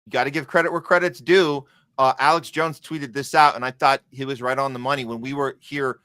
You got to give credit where credit's due. Alex Jones tweeted this out, and I thought he was right on the money when we were here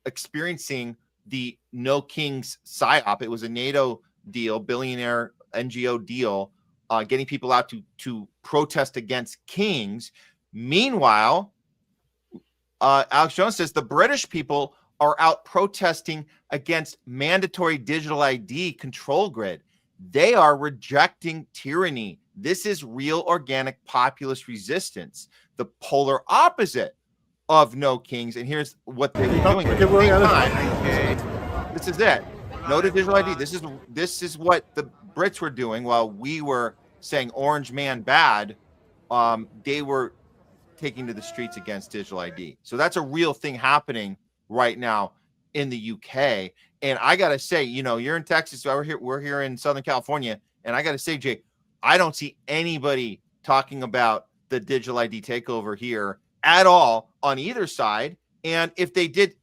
experiencing the No Kings PSYOP. It was a NATO deal, billionaire NGO deal, getting people out to protest against kings. Meanwhile, Alex Jones says the British people are out protesting against mandatory digital ID control grid. They are rejecting tyranny. This is real organic populist resistance, the polar opposite of No Kings. And here's what they're doing at the same time. This is it. No to digital ID. This is what the Brits were doing while we were saying Orange Man bad. They were taking to the streets against digital ID. So that's a real thing happening right now in the UK. And I got to say, you're in Texas, so we're here in Southern California. And I got to say, Jay, I don't see anybody talking about the digital ID takeover here at all on either side. And if they did,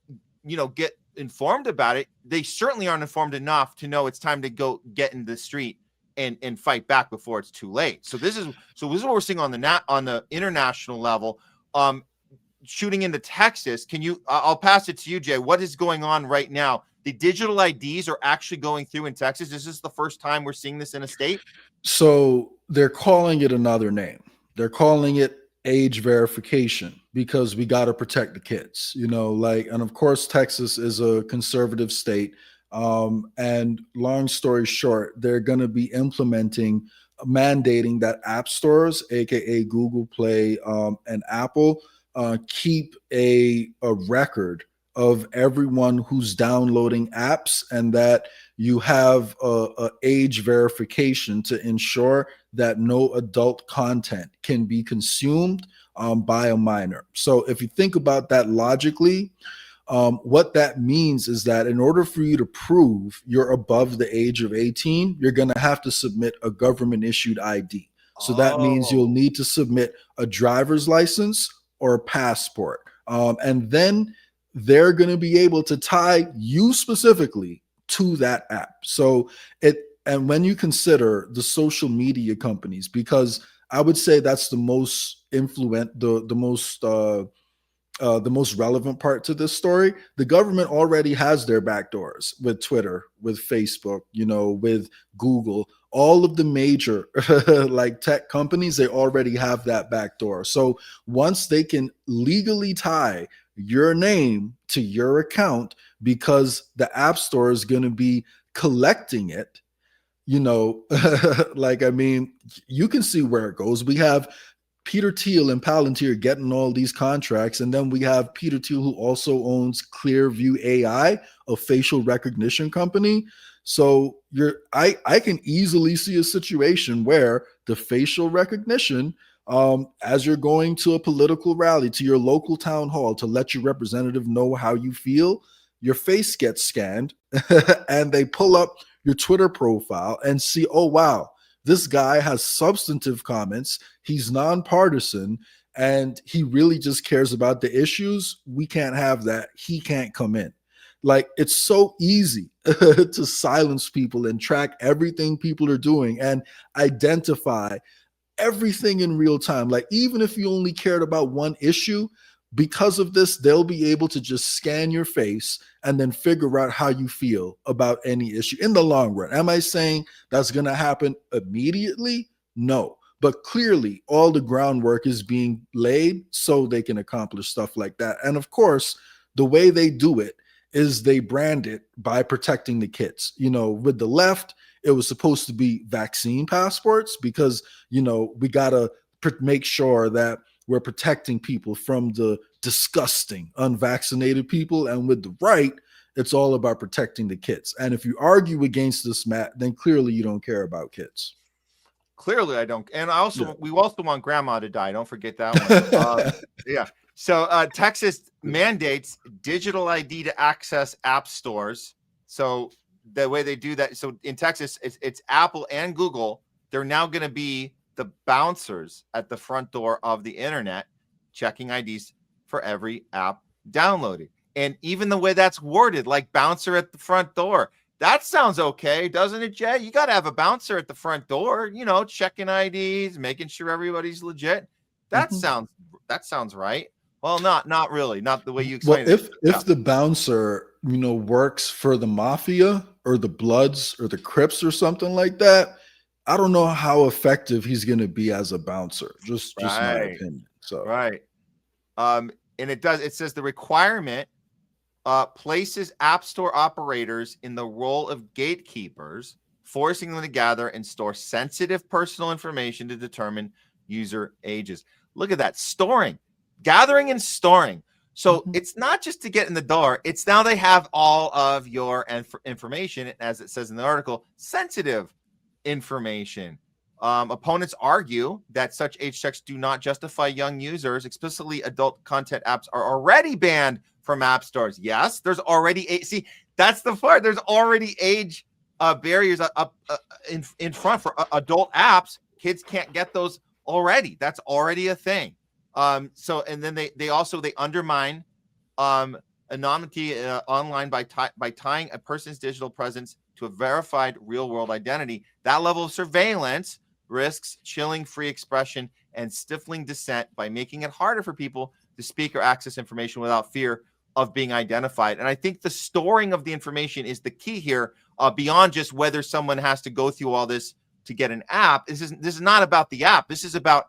get informed about it, they certainly aren't informed enough to know it's time to go get in the street and fight back before it's too late. So this is what we're seeing on the international level. Shooting into Texas, I'll pass it to you, Jay. What is going on right now? The digital IDs are actually going through in Texas. Is this the first time we're seeing this in a state? So they're calling it another name. They're calling it age verification because we got to protect the kids, and of course, Texas is a conservative state. And long story short, they're going to be mandating that app stores, aka Google Play and Apple, keep a record of everyone who's downloading apps, and that you have a age verification to ensure that no adult content can be consumed by a minor. So if you think about that logically, what that means is that in order for you to prove you're above the age of 18, you're going to have to submit a government issued ID. So that means you'll need to submit a driver's license or a passport. And then they're going to be able to tie you specifically to that app. And when you consider the social media companies, because I would say that's the most the most relevant part to this story. The government already has their backdoors with Twitter, with Facebook, with Google, all of the major like tech companies, they already have that backdoor. So once they can legally tie your name to your account, because the app store is going to be collecting it, you can see where it goes. We have Peter Thiel and Palantir getting all these contracts. And then we have Peter Thiel, who also owns Clearview AI, a facial recognition company. So I can easily see a situation where the facial recognition, as you're going to a political rally, to your local town hall to let your representative know how you feel, your face gets scanned and they pull up your Twitter profile and see, oh, wow, this guy has substantive comments. He's nonpartisan and he really just cares about the issues. We can't have that. He can't come in. Like, it's so easy to silence people and track everything people are doing and identify everything in real time. Like, even if you only cared about one issue, because of this, they'll be able to just scan your face and then figure out how you feel about any issue in the long run. Am I saying that's going to happen immediately? No. But clearly, all the groundwork is being laid so they can accomplish stuff like that. And of course, the way they do it is they brand it by protecting the kids. With the left, it was supposed to be vaccine passports because, we got to make sure that we're protecting people from the disgusting unvaccinated people. And with the right, it's all about protecting the kids. And if you argue against this, Matt, then clearly you don't care about kids. Clearly I don't. And we also want grandma to die. Don't forget that one. Yeah. So Texas mandates digital ID to access app stores. So the way they do that, so in Texas, it's Apple and Google. They're now going to be the bouncers at the front door of the internet, checking IDs for every app downloaded. And even the way that's worded, like bouncer at the front door, That sounds okay, doesn't it, Jay? You got to have a bouncer at the front door, checking IDs, making sure everybody's legit. That Mhm. sounds that sounds right. Well, not really, not the way you Well, explained it. Yeah, if the bouncer, works for the mafia or the Bloods or the Crips or something like that, I don't know how effective he's going to be as a bouncer. Just my right, opinion. So, right. And it says the requirement places App Store operators in the role of gatekeepers, forcing them to gather and store sensitive personal information to determine user ages. Look at that. Storing, gathering and storing. So mhm. it's not just to get in the door, it's now they have all of your information, as it says in the article, sensitive information. Opponents argue that such age checks do not justify young users. Explicitly adult content apps are already banned from app stores. Yes, there's already see, that's the part. There's already age barriers up in front for adult apps. Kids can't get those already. That's already a thing. So and then they undermine anonymity online by tying a person's digital presence to a verified real world identity. That level of surveillance risks chilling free expression and stifling dissent by making it harder for people to speak or access information without fear of being identified. And I think the storing of the information is the key here, beyond just whether someone has to go through all this to get an app. This is not about the app. This is about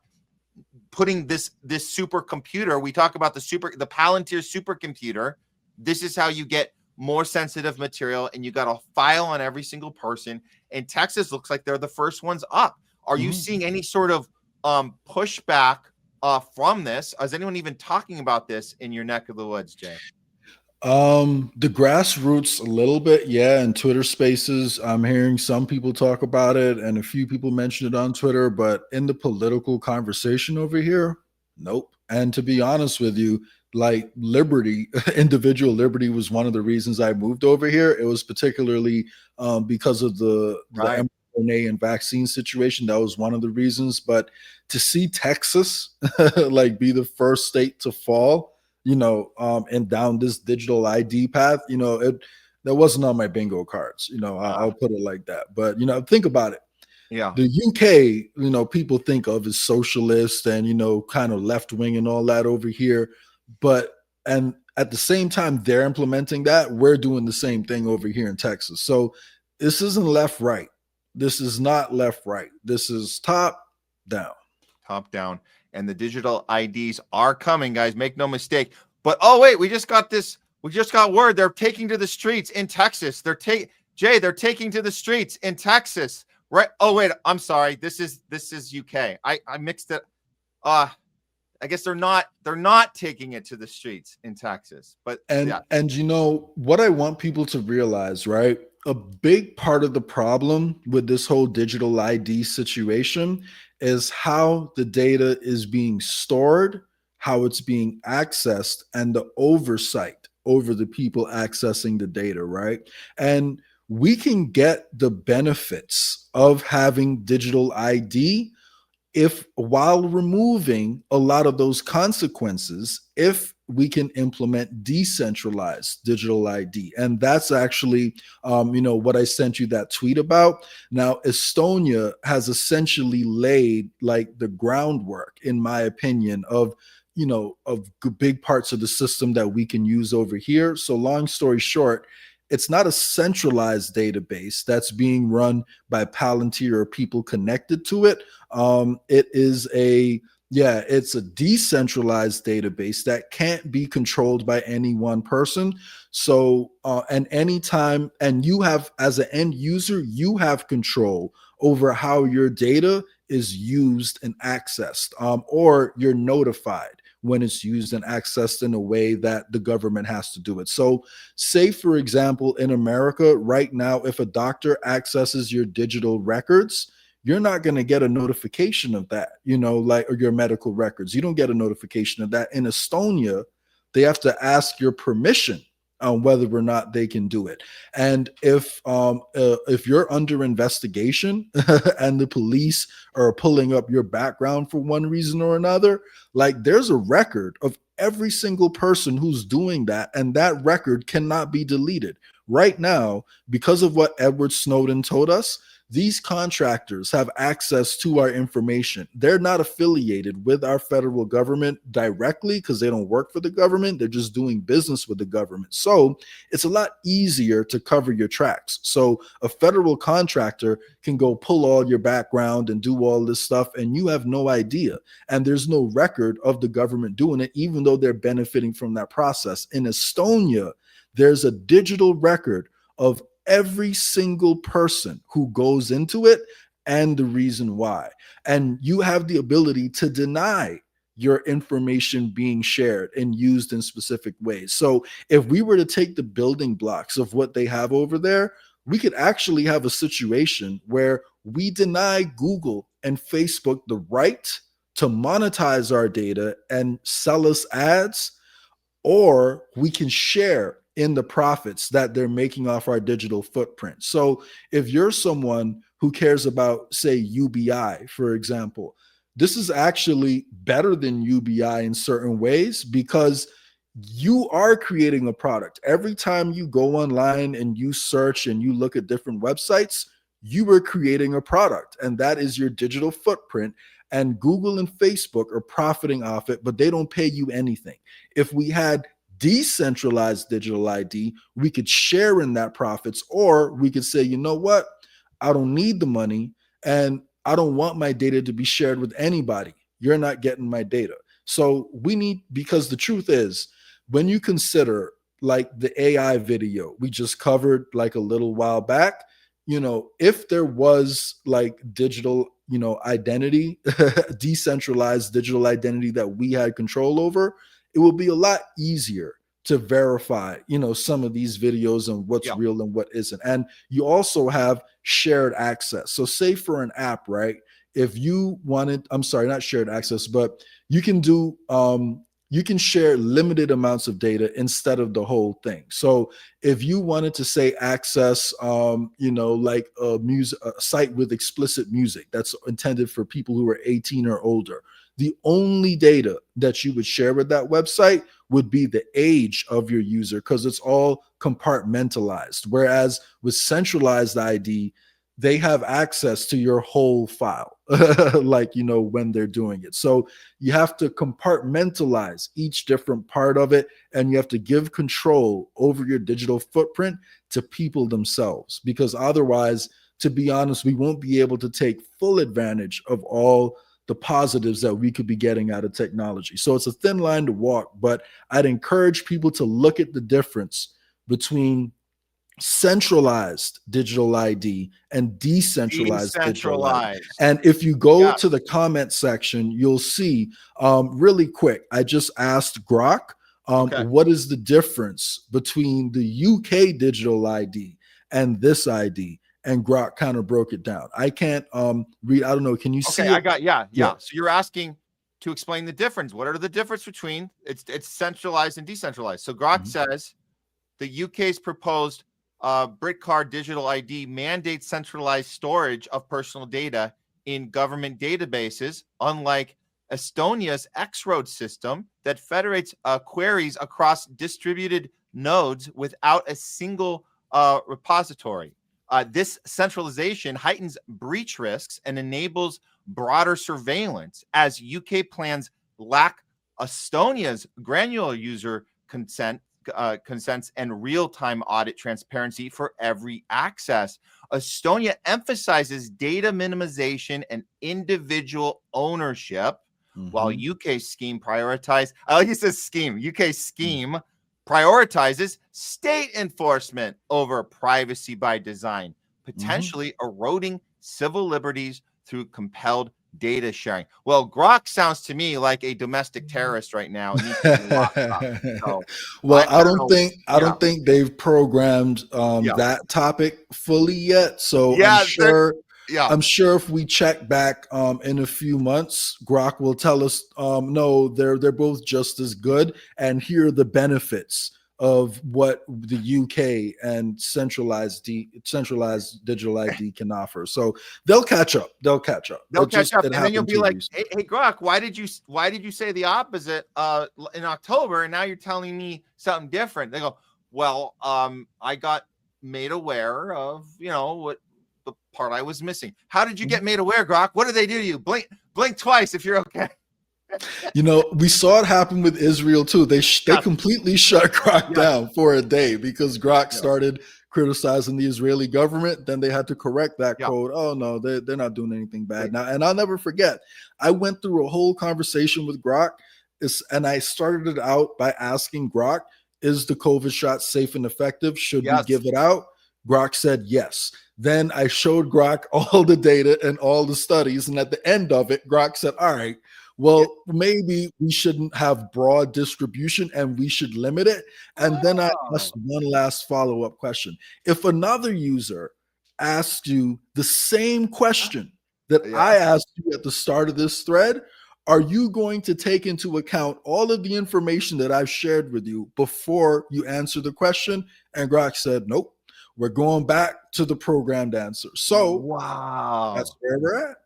putting this supercomputer. We talk about the Palantir supercomputer. This is how you get more sensitive material, and you got a file on every single person. And Texas looks like they're the first ones up. Are you seeing any sort of pushback from this? Is anyone even talking about this in your neck of the woods, Jay? The grassroots a little bit, yeah. In Twitter Spaces, I'm hearing some people talk about it, and a few people mention it on Twitter. But in the political conversation over here, nope. And to be honest with you, like liberty, individual liberty was one of the reasons I moved over here. It was particularly because of the Right. mRNA and vaccine situation. That was one of the reasons. But to see Texas like be the first state to fall, and down this digital ID path, that wasn't on my bingo cards. I'll put it like that. But think about it. Yeah. The UK, people think of as socialist and kind of left wing and all that over here, and at the same time they're implementing that, we're doing the same thing over here in Texas. So this isn't left right. This is not left right. This is top down. Top down. And the digital IDs are coming, guys. Make no mistake. But oh wait, we just got word they're taking to the streets in Texas. They're taking to the streets in Texas. Right. Oh wait, I'm sorry. This is UK. I mixed it. I guess they're not taking it to the streets in Texas. But And yeah. what I want people to realize, right? A big part of the problem with this whole digital ID situation is how the data is being stored, how it's being accessed, and the oversight over the people accessing the data, right? And we can get the benefits of having digital ID if, while removing a lot of those consequences, if we can implement decentralized digital ID. And that's actually what I sent you that tweet about. Now Estonia has essentially laid like the groundwork, in my opinion, of big parts of the system that we can use over here. So long story short, it's not a centralized database that's being run by Palantir or people connected to it. It's a decentralized database that can't be controlled by any one person. So, and anytime, and you have, as an end user, you have control over how your data is used and accessed, or you're notified when it's used and accessed in a way that the government has to do it. So say, for example, in America right now, if a doctor accesses your digital records, you're not going to get a notification of that, or your medical records. You don't get a notification of that. In Estonia, they have to ask your permission on whether or not they can do it. And if you're under investigation and the police are pulling up your background for one reason or another, like there's a record of every single person who's doing that, and that record cannot be deleted. right now, because of what Edward Snowden told us, these contractors have access to our information. They're not affiliated with our federal government directly because they don't work for the government. They're just doing business with the government. So it's a lot easier to cover your tracks. So a federal contractor can go pull all your background and do all this stuff, and you have no idea. And there's no record of the government doing it, even though they're benefiting from that process. In Estonia, there's a digital record of every single person who goes into it and the reason why. And you have the ability to deny your information being shared and used in specific ways. So if we were to take the building blocks of what they have over there, we could actually have a situation where we deny Google and Facebook the right to monetize our data and sell us ads, or we can share in the profits that they're making off our digital footprint. So if you're someone who cares about, say, UBI, for example, this is actually better than UBI in certain ways because you are creating a product. Every time you go online and you search and you look at different websites, you are creating a product, and that is your digital footprint. And Google and Facebook are profiting off it, but they don't pay you anything. If we had decentralized digital ID, we could share in that profits, or we could say, you know what, I don't need the money and I don't want my data to be shared with anybody. You're not getting my data. So we need, because the truth is, when you consider like the AI video we just covered like a little while back, you know, if there was like digital, you know, identity, decentralized digital identity that we had control over, it will be a lot easier to verify, you know, some of these videos and what's real and what isn't. And you also have shared access. So say for an app, right? If you wanted, I'm sorry, not shared access, but you can do, you can share limited amounts of data instead of the whole thing. So if you wanted to say access, you know, like a site with explicit music that's intended for people who are 18 or older, the only data that you would share with that website would be the age of your user, because it's all compartmentalized. Whereas with centralized ID, they have access to your whole file, like, you know, when they're doing it. So you have to compartmentalize each different part of it, and you have to give control over your digital footprint to people themselves, because otherwise, to be honest, we won't be able to take full advantage of all the positives that we could be getting out of technology. So it's a thin line to walk, but I'd encourage people to look at the difference between centralized digital ID and decentralized digital ID. And if you go to the comment section, you'll see really quick, I just asked Grok, what is the difference between the UK digital ID and this ID? And Grok kind of broke it down. I can't read. I don't know. Can you see it? I got, yeah. So you're asking to explain the difference. What are the difference between it's centralized and decentralized? So Grok says the UK's proposed BritCard digital ID mandates centralized storage of personal data in government databases, unlike Estonia's X-Road system that federates queries across distributed nodes without a single repository. This centralization heightens breach risks and enables broader surveillance, as UK plans lack Estonia's granular user consents and real-time audit transparency for every access. Estonia emphasizes data minimization and individual ownership, while UK scheme prioritizes, I like it says scheme, UK scheme prioritizes state enforcement over privacy by design, potentially eroding civil liberties through compelled data sharing. Well, Grok sounds to me like a domestic terrorist right now. So, well, I don't think they've programmed that topic fully yet. So I'm sure if we check back in a few months, Grok will tell us no, they're both just as good, and here are the benefits of what the UK and centralized digital ID can offer. So they'll catch up. And then you'll be like, hey, Grok, why did you say the opposite in October, and now you're telling me something different? They go, well, I got made aware of, what the part I was missing. How did you get made aware, Grok? What did they do to you? Blink twice if you're okay. We saw it happen with Israel too. They completely shut Grok down for a day because Grok started criticizing the Israeli government. Then they had to correct that code. Oh no, they're not doing anything bad now. And I'll never forget, I went through a whole conversation with Grok, and I started it out by asking Grok, is the COVID shot safe and effective? Should we give it out? Grok said yes. Then I showed Grok all the data and all the studies. And at the end of it, Grok said, all right, well, maybe we shouldn't have broad distribution and we should limit it. And then I asked one last follow-up question. If another user asked you the same question that I asked you at the start of this thread, are you going to take into account all of the information that I've shared with you before you answer the question? And Grok said, nope, we're going back to the programmed answer. So that's where we're at.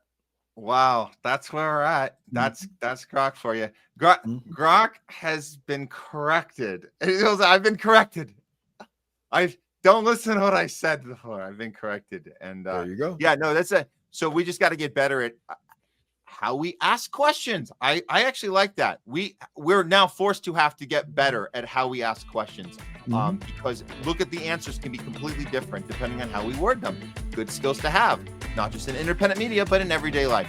Wow, that's where we're at. That's Grok for you. Grok has been corrected. I've been corrected. I don't listen to what I said before. I've been corrected. And there you go. Yeah, no, so we just got to get better at how we ask questions. I actually like that. We're now forced to have to get better at how we ask questions. Because look at the answers can be completely different depending on how we word them. Good skills to have, not just in independent media, but in everyday life.